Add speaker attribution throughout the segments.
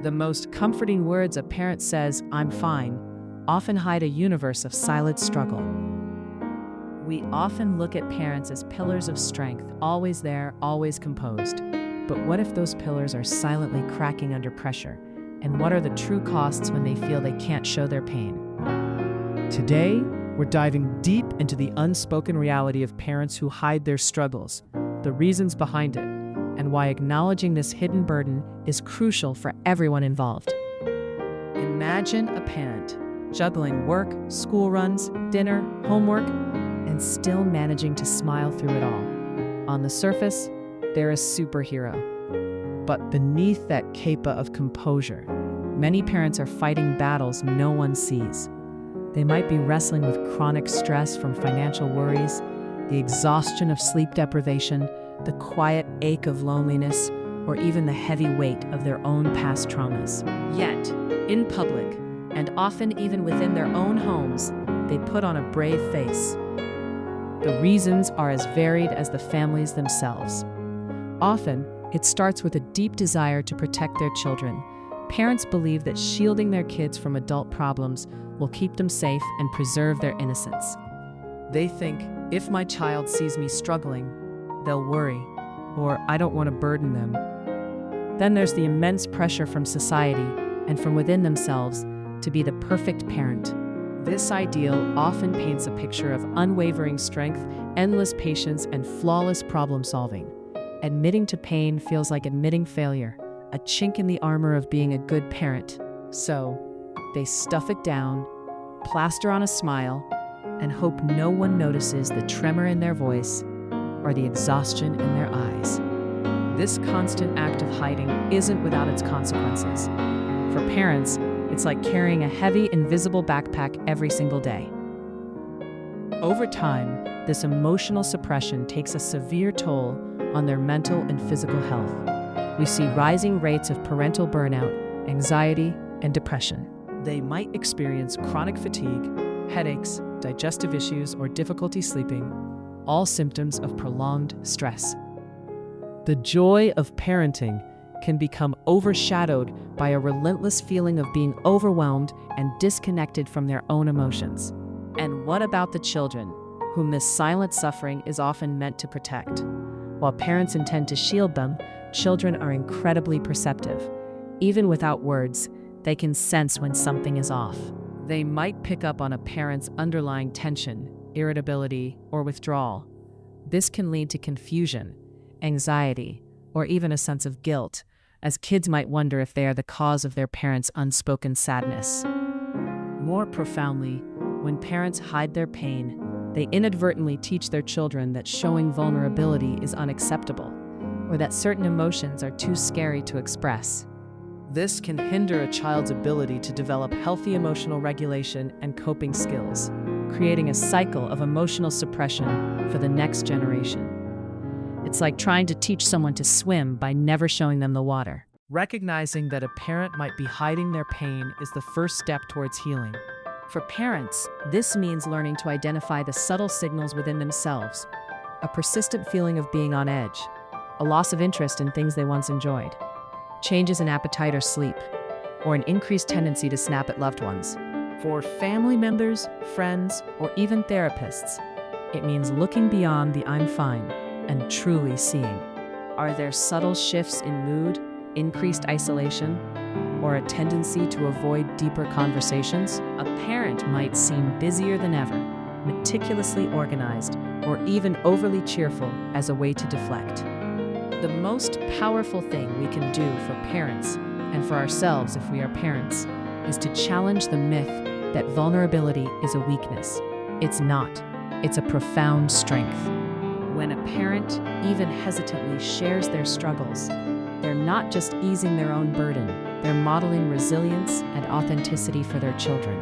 Speaker 1: The most comforting words a parent says, "I'm fine," often hide a universe of silent struggle. We often look at parents as pillars of strength, always there, always composed. But what if those pillars are silently cracking under pressure? And what are the true costs when they feel they can't show their pain? Today, we're diving deep into the unspoken reality of parents who hide their struggles, the reasons behind it, and why acknowledging this hidden burden is crucial for everyone involved. Imagine a parent juggling work, school runs, dinner, homework, and still managing to smile through it all. On the surface, they're a superhero. But beneath that capa of composure, many parents are fighting battles no one sees. They might be wrestling with chronic stress from financial worries, the exhaustion of sleep deprivation, the quiet ache of loneliness, or even the heavy weight of their own past traumas. Yet, in public, and often even within their own homes, they put on a brave face. The reasons are as varied as the families themselves. Often, it starts with a deep desire to protect their children. Parents believe that shielding their kids from adult problems will keep them safe and preserve their innocence. They think, if my child sees me struggling, they'll worry, or I don't want to burden them. Then there's the immense pressure from society and from within themselves to be the perfect parent. This ideal often paints a picture of unwavering strength, endless patience, and flawless problem solving. Admitting to pain feels like admitting failure, a chink in the armor of being a good parent. So, they stuff it down, plaster on a smile, and hope no one notices the tremor in their voice or the exhaustion in their eyes. This constant act of hiding isn't without its consequences. For parents, it's like carrying a heavy, invisible backpack every single day. Over time, this emotional suppression takes a severe toll on their mental and physical health. We see rising rates of parental burnout, anxiety, and depression. They might experience chronic fatigue, headaches, digestive issues, or difficulty sleeping, all symptoms of prolonged stress. The joy of parenting can become overshadowed by a relentless feeling of being overwhelmed and disconnected from their own emotions. And what about the children, whom this silent suffering is often meant to protect? While parents intend to shield them, children are incredibly perceptive. Even without words, they can sense when something is off. They might pick up on a parent's underlying tension, irritability, or withdrawal. This can lead to confusion, anxiety, or even a sense of guilt, as kids might wonder if they are the cause of their parents' unspoken sadness. More profoundly, when parents hide their pain, they inadvertently teach their children that showing vulnerability is unacceptable, or that certain emotions are too scary to express. This can hinder a child's ability to develop healthy emotional regulation and coping skills, creating a cycle of emotional suppression for the next generation. It's like trying to teach someone to swim by never showing them the water. Recognizing that a parent might be hiding their pain is the first step towards healing. For parents, this means learning to identify the subtle signals within themselves, a persistent feeling of being on edge, a loss of interest in things they once enjoyed, changes in appetite or sleep, or an increased tendency to snap at loved ones. For family members, friends, or even therapists, it means looking beyond the "I'm fine" and truly seeing. Are there subtle shifts in mood, increased isolation, or a tendency to avoid deeper conversations? A parent might seem busier than ever, meticulously organized, or even overly cheerful as a way to deflect. The most powerful thing we can do for parents, and for ourselves if we are parents, is to challenge the myth that vulnerability is a weakness. It's not. It's a profound strength. When a parent even hesitantly shares their struggles, they're not just easing their own burden, they're modeling resilience and authenticity for their children.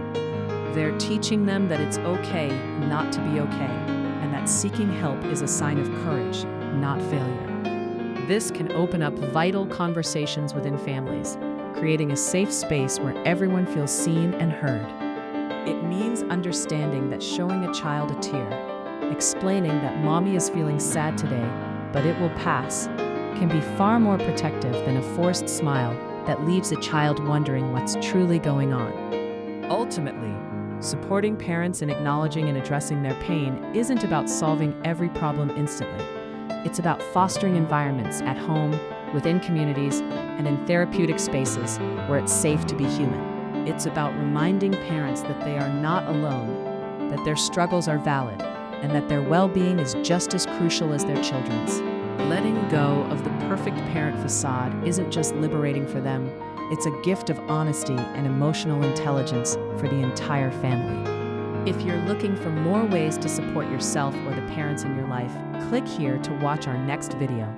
Speaker 1: They're teaching them that it's okay not to be okay, and that seeking help is a sign of courage, not failure. This can open up vital conversations within families, creating a safe space where everyone feels seen and heard. It means understanding that showing a child a tear, explaining that mommy is feeling sad today, but it will pass, can be far more protective than a forced smile that leaves a child wondering what's truly going on. Ultimately, supporting parents in acknowledging and addressing their pain isn't about solving every problem instantly. It's about fostering environments at home, within communities, and in therapeutic spaces where it's safe to be human. It's about reminding parents that they are not alone, that their struggles are valid, and that their well-being is just as crucial as their children's. Letting go of the perfect parent facade isn't just liberating for them, it's a gift of honesty and emotional intelligence for the entire family. If you're looking for more ways to support yourself or the parents in your life, click here to watch our next video.